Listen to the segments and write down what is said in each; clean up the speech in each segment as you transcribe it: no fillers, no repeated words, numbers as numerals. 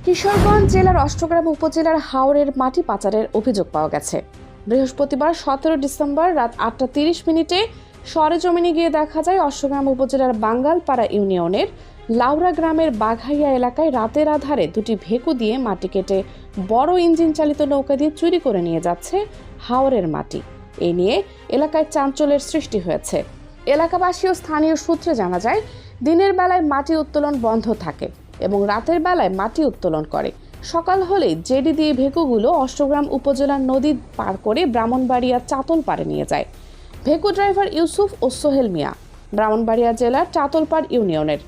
কিশোরগঞ্জ জেলার অষ্টগ্রাম উপজেলার হাওরের মাটি পাচারের অভিযোগ পাওয়া গেছে। বৃহস্পতিবার 17 ডিসেম্বর রাত 8:30 সরেজমিনে গিয়ে দেখা যায় অষ্টগ্রাম উপজেলার বাঙ্গালপাড়া ইউনিয়নের লাউরা গ্রামের বাঘাইয়া এলাকায় রাতের আধারে দুটি ভেকু দিয়ে মাটি কেটে বড় ইঞ্জিন চালিত নৌকা দিয়ে চুরি করে নিয়ে যাচ্ছে হাওরের মাটি। এ নিয়ে এলাকায় চাঞ্চল্যের সৃষ্টি হয়েছে। এলাকাবাসী ও স্থানীয় সূত্রে জানা যায়, দিনের বেলায় মাটি উত্তোলন বন্ধ থাকে এবং রাতের বেলায় মাটি উত্তোলন করে। সকাল হলেই জেডি দিয়ে ভেকুগুলো অষ্টগ্রাম উপজেলার নদী পার করে ব্রাহ্মণবাড়িয়া চাতলপাড়ে নিয়ে যায়। ভেকু ড্রাইভার ইউসুফ ও সোহেল মিয়া ব্রাহ্মণবাড়িয়া জেলার চাতলপাড় ইউনিয়নের,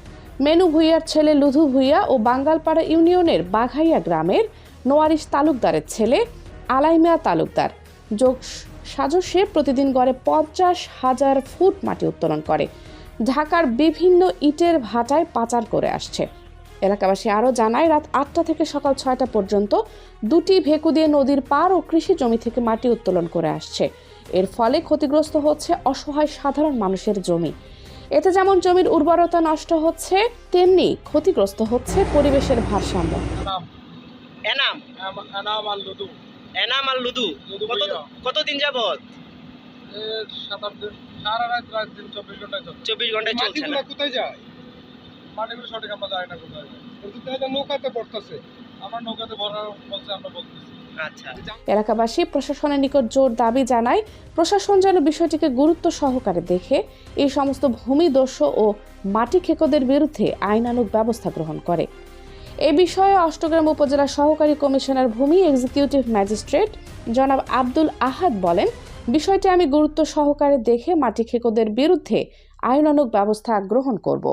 মেনু ভুইয়ার ছেলে লুধু ভুইয়া ও বাঙ্গালপাড়া ইউনিয়নের বাঘাইয়া গ্রামের নোয়ারিশ তালুকদারের ছেলে আলাইমিয়া তালুকদার যোগ সাজসে প্রতিদিন গড়ে 50,000 ফুট মাটি উত্তোলন করে ঢাকার বিভিন্ন ইটের ভাটায় পাচার করে আসছে। এলাকাবাসী আরও জানায়, রাত 8টা থেকে সকাল 6টা পর্যন্ত দুটি ভেকু দিয়ে নদীর পার ও কৃষি জমি থেকে মাটি উত্তোলন করে আসছে। এর ফলে ক্ষতিগ্রস্ত হচ্ছে অসহায় সাধারণ মানুষের জমি। এতে যেমন জমির উর্বরতা নষ্ট হচ্ছে, তেমনি ক্ষতিগ্রস্ত হচ্ছে পরিবেশের ভারসাম্য। এনাম আর লুদু কতদিন যাবত? 7-8 দিন, সারা রাত 24 ঘন্টায় চলছে না। কোথায় যায় মাটিগুলো? সঠিক আমরা যাই না কোথায় যায়, কিন্তু নৌকাতে পড়তেছে। আমার নৌকাতে ভরা বলছে, আমরা বলতেছি। আচ্ছা, এলাকাবাসী প্রশাসনের নিকট জোর দাবি জানায়, প্রশাসন যেন বিষয়টিকে গুরুত্ব সহকারে দেখে এই সমস্ত ভূমিদস্যু ও মাটি খেকোদের বিরুদ্ধে আইনানুগ ব্যবস্থা গ্রহণ করে। এ বিষয়ে অষ্টগ্রাম উপজেলা সহকারী কমিশনার ভূমি এক্সিকিউটিভ ম্যাজিস্ট্রেট জনাব আব্দুল আহাদ বলেন, বিষয়টি আমি গুরুত্ব সহকারে দেখে মাটি খেকোদের বিরুদ্ধে আইনানুগ ব্যবস্থা গ্রহণ করব।